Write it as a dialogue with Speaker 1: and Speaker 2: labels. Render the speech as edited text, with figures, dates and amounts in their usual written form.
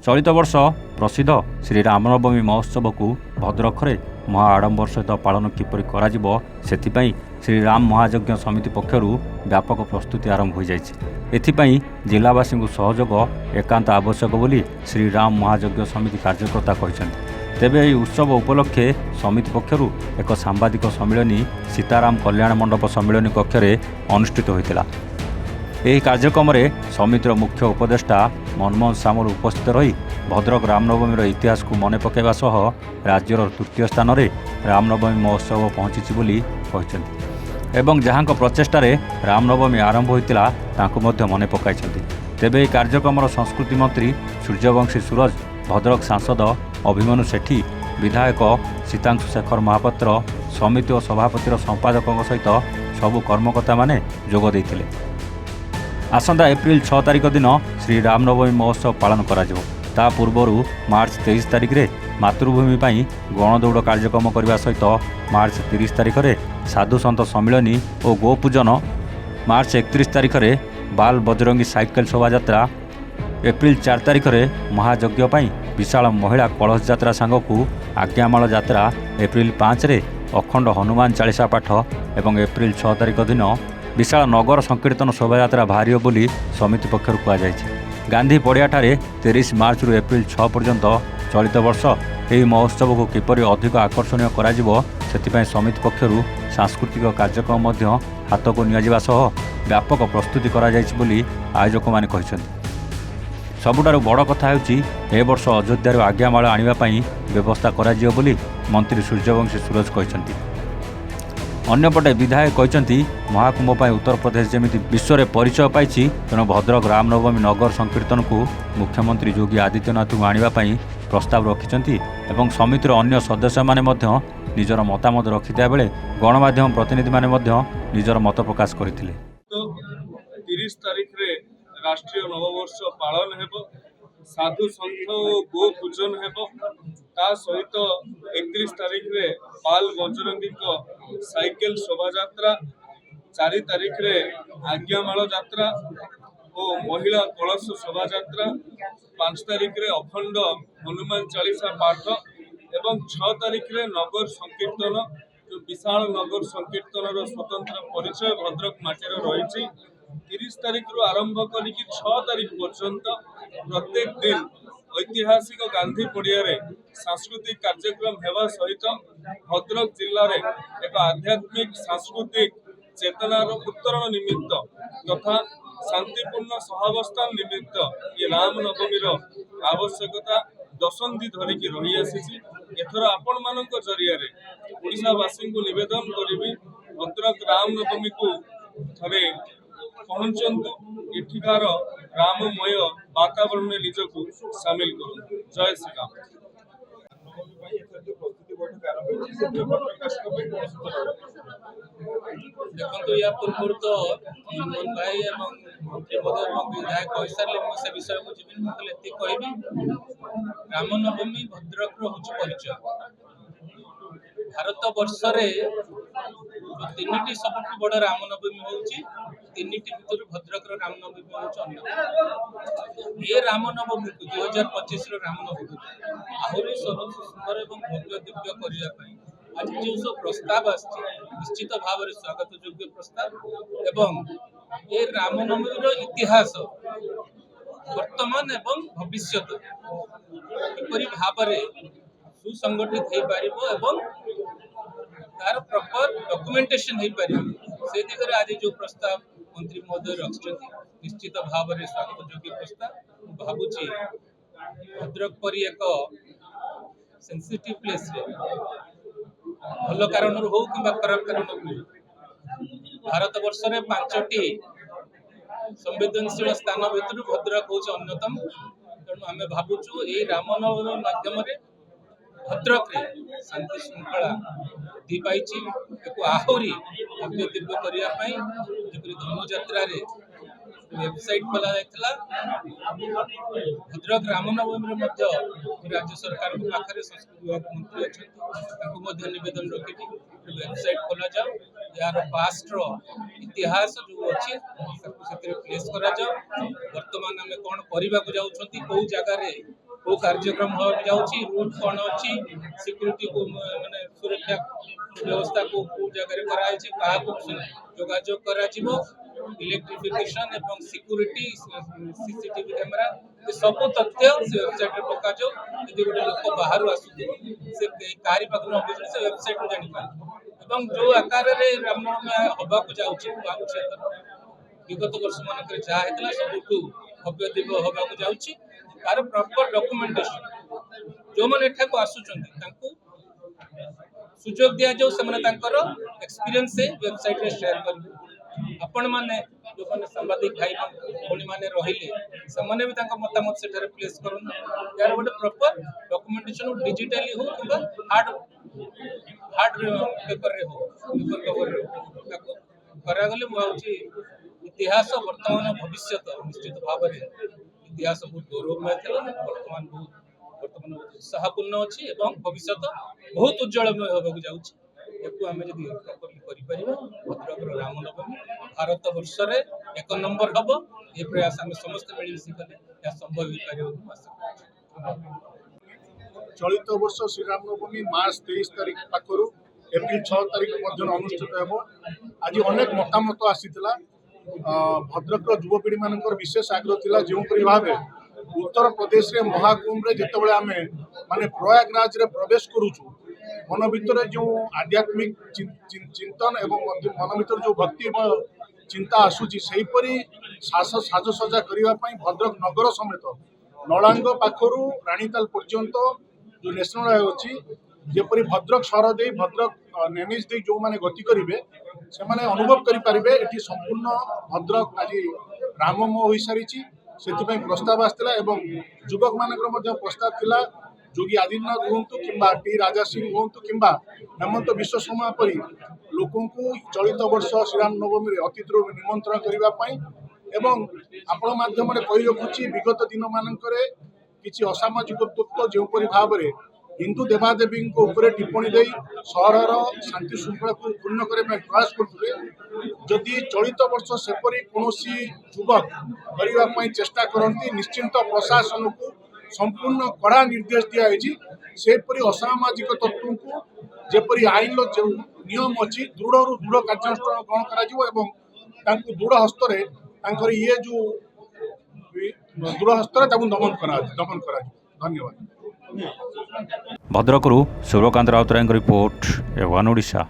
Speaker 1: चलित वर्ष प्रसिद्ध श्री रामनवमी महोत्सव को भद्रक में महा आडंबर सहित पालन किपरि कराजिबो सेथिपई श्री राम महायज्ञ समिति पक्षर व्यापक प्रस्तुति आरंभ हो जाए। जिलावासी को सहयोग एकांत आवश्यक बोली श्री राम महायज्ञ समिति कार्यकर्ता कहते। तेबे यह उत्सव उपलक्षे समिति पक्षर एक सांबादिक सम्मिलन सीताराम कल्याण मंडप सम्मिलन कक्ष अनुष्ठित होता। यह कार्यक्रम में समितिर मुख्य उपदेष्टा मनमोहन सामल उपस्थित रही भद्रक रामनवमी इतिहास को मन पकाइबा सह राज्यर तृतीय स्थान में रामनवमी महोत्सव पहुंची बोली कहते एवं जहां प्रचेष्टार रामनवमी आरंभ होता तांको मध्य मन पकाई। तेबे यह कार्यक्रम संस्कृति मंत्री सूर्यवंशी सूरज, भद्रक सांसद अभिमन्यु सेठी, विधायक सीतांशु शेखर महापात्र, समिति और सभापतिर संपादकों सहित सबु कर्मकर्ता माने जोग देइथिले। आसंता एप्रिल 6 तारिख दिन श्री रामनवमी महोत्सव पालन करा ता पूर्वरु मार्च 23 तारिख रे मातृभूमि पाई गणदौड़ कार्यक्रम करने सहित मार्च 30 तारिख रे साधु सन्त सम्मिलनी और गोपूजन, मार्च 31 तारिख रे बाल बजरंगी साइकेल शोभायात्रा, एप्रिल 4 तारिख रे महायज्ञ पाई विशाल महिला कलश यात्रा सांगकू आज्ञामाल यात्रा, एप्रिल 5 रे अखंड हनुमान चालीसा पाठ एवं एप्रिल 6 तारिख दिन विशाल नगर संकीर्तन शोभायात्रा बाहर बोली समिति पक्षर कहुई। गांधी पड़ियाठारे 23 मार्च रु एप्रिल 6 पर्यंत चलित वर्ष यह महोत्सव को किपरि अधिक आकर्षणीय कराजिबो सेथिपई समिति पक्षर सांस्कृतिक कार्यक्रम मध्य हाथ को नियाजिबा सह व्यापक प्रस्तुति करा जायछि बोली आयोजक माने कहिसेंति। सबुठारु बड़ कथा हेउछि ए वर्ष अयोध्यार आज्ञामाल आनिबा पई व्यवस्था कराजियो बोली मंत्री सूर्यवंशी सूरज कहिसेंति। अन्यपटे विधायक कहते महाकुंभ पर उत्तर प्रदेश जमी विश्व में परिचय पाई तेणु भद्रक रामनवमी नगर संकीर्तन को मुख्यमंत्री योगी आदित्यनाथ को आने प्रस्ताव रखिंट एवं समितिर अन्य सदस्य माने निजर मतामत रखिता बेले गणमाध्यम प्रतिनिधि माने निजर मत प्रकाश करते।
Speaker 2: तो 30 तारिख रे राष्ट्रीय नववर्ष पालन हेबो, साधु संत गो पूजन हेबो, ता सहित 31 तारिख रे बाल बजरंगी को साइकेल शोभायात्रा, 4 तारिख रे आज्ञामाल यात्रा और महिला कलश शोभायात्रा, 5 तारिख रे अखंड हनुमान चालीसा पाठ एवं 6 तारिख रे नगर संकीर्तन। जो विशाल नगर संकीर्तन स्वतंत्र परिचय भद्रक माटीर रही 30 तारिख रु आरंभ करिक 6 तारिख पर्यंत प्रत्येक दिन ऐतिहासिक गांधी पड़िया सांस्कृतिक कार्यक्रम हेबा सहित भद्रक जिले में एक आध्यात्मिक सांस्कृतिक चेतनार उत्तरण निमित्त तथा शांतिपूर्ण सहावस्थान निमित्त ये रामनवमीर आवश्यकता दशंधि धरिकी रही आसी। एथर आपण मानक जरिया ओडिशावासी को निवेदन करी भद्रक रामनवमी को थरे पहुंचतु, एठिकार राममय वातावरण में निजक सामिल करूँ। जय श्री राम।
Speaker 3: देखो या पूर्व तो मनमोहन भाई मंत्री महोदय विधायक कही सारे से विषय को जीवन मुझे कहबी रामनवमी भद्रक परिचय भारत वर्ष तीन सब बड़ रामनवमी होती भद्रक रामनवमी ये रामनवमी को 2025 रामनवमी आहरी सरल सुंदर और भव्य दिव्य करने आज जो सब प्रस्ताव निश्चित भाव में स्वागत योग्य प्रस्ताव एवं ये रामनवमी इतिहास वर्तमान एवं भविष्य किपरि भाव में सुसंगठित हो पार तार प्रॉपर डॉक्यूमेंटेशन हो पार से दिगरे आज जो प्रस्ताव मंत्री महोदय रखिंट निश्चित भाव में स्वागत योग्य प्रस्ताव। भावुची भद्रक पर एक सेंसिटिव प्लेस भल कारण हो कि खराब कारण भारत वर्ष में 5टी संवेदनशील स्थान भर भद्रक हूँ अन्यतम। तेणु आम भावुचु ये रामनवमी माध्यम भद्रक शांति श्रृंखला वृद्धि पाई आहरी भव्य दिव्य करने धनुଯାत्रा वेबसाइट खोल जाता भद्रक रामनवमी राज्य सरकार पाखे संस्कृति विभाग मंत्री अच्छा नवेदन रखी वेबसाइट खोल जाओ यार पास्ट इतिहास जो अच्छे प्लेस करा वर्तमान आम कौन करने को जाऊँ कौ जगार को कार्यक्रम होगा जाऊँगी रूट कौन अच्छी सिक्योरिटी को माने सुरक्षा व्यवस्था को जगह कराई जोगाजोग करा इलेक्ट्रिफिकेशन एवं सिक्योरिटी सीसीटीवी कैमेरा ये सब तथ्य से वेबसाइट रे पका जो यदि गोटे लोक बाहर आसु से कारी पाख न से वेबसाइट रे जानि पारे एवं जो आकार रे रामनवमी होबा को जाउछि विगत वर्ष मानक जहाँ होता सबुठू भव्य दिव्य होगा जाउछि तार प्रॉपर डॉक्यूमेंटेशन जो मैंने एठा को आसुचंती सुजोग दिया जाऊ से एक्सपीरियंस से वेबसाइट रे शेयर कर आपण माने जो माने सांबादिक भाई भौणी माने रहिले से माने भी तांका मतामत सेठारे प्लेस करन यार गोटे प्रॉपर डॉक्यूमेंटेशन डिजिटली हो किबा हार्ड पेपर रे हो पेपर कवर रे हो ताको करा गले मुआउची इतिहास वर्तमान भविष्य निश्चित भाव में इतिहास बहुत गौरवमय था वर्तमान बहुत उत्साहपूर्ण अच्छी एवं भविष्य बहुत उज्जवलमय होगा जाऊँगी याकू आम जब प्रॉपर्ली भद्रकर रामनवमी भारत वर्ष रे 1 नंबर हम ये प्रयास आम समस्त मिलमिशी कले या संभव हो पार।
Speaker 4: चलित वर्ष श्रीरामनवमी मार्च 23 तारीख पाखर एप्रिल 6 तारीख मध्य अनुष्ठित हो। आज अनेक मतामत आसीला भद्रक युवपीढ़ी मान विशेष आग्रह थिला जोपरी भाव उत्तर प्रदेश रे महाकुंभ रे जिते आम माने प्रयागराज रे प्रवेश करूछु मन भितर जो आध्यात्मिक चिंतन एवं मन भितर जो भक्ति चिंता आसूची सेहीपरि साजसजा करने भद्रक नगर समेत नलांग पाखर राणीताल पर्यंत जो नेशनल हाईवे अच्छी जेपरी भद्रक सहर दे भद्रक नेनिज दे जो माने गति करेंगे से माने अनुभव करें ये संपूर्ण भद्रक आज राममय हो सारी से प्रस्ताव आसाला एवं युवक मान प्रस्ताव थिला जोगी आदित्यनाथ हूँ कि टी राजा सिंह हूँ कि हेमंत विश्व शर्मा परी लोक चलित वर्ष श्रीराम नवमी अतिथि निमंत्रण करने एवं आपण माध्यम कही रखुची विगत दिन मानक किसी असामाजिक तत्व जोपरी भाव में हिंदू देवादेवी टिप्पणी दे सहर शांति श्रृंखला को पूर्ण करने प्रयास करते जदि चलित वर्ष सेपरी कौन युवक करने चेष्टा करती निश्चिंत प्रशासन को संपूर्ण कड़ा निर्देश दिखाई सेपरी असामाजिक तत्व को जेपरी आईन जो नियम अच्छी दृढ़ दृढ़ कार्यानुष्ठान ग्रहण कर दृढ़ हस्त ये जो दृढ़ हस्त दमन कर धन्यवाद।
Speaker 1: भद्रकरू सूर्यकांत राउतरायଙ୍କ रिपोर्ट एवान ओडिशा।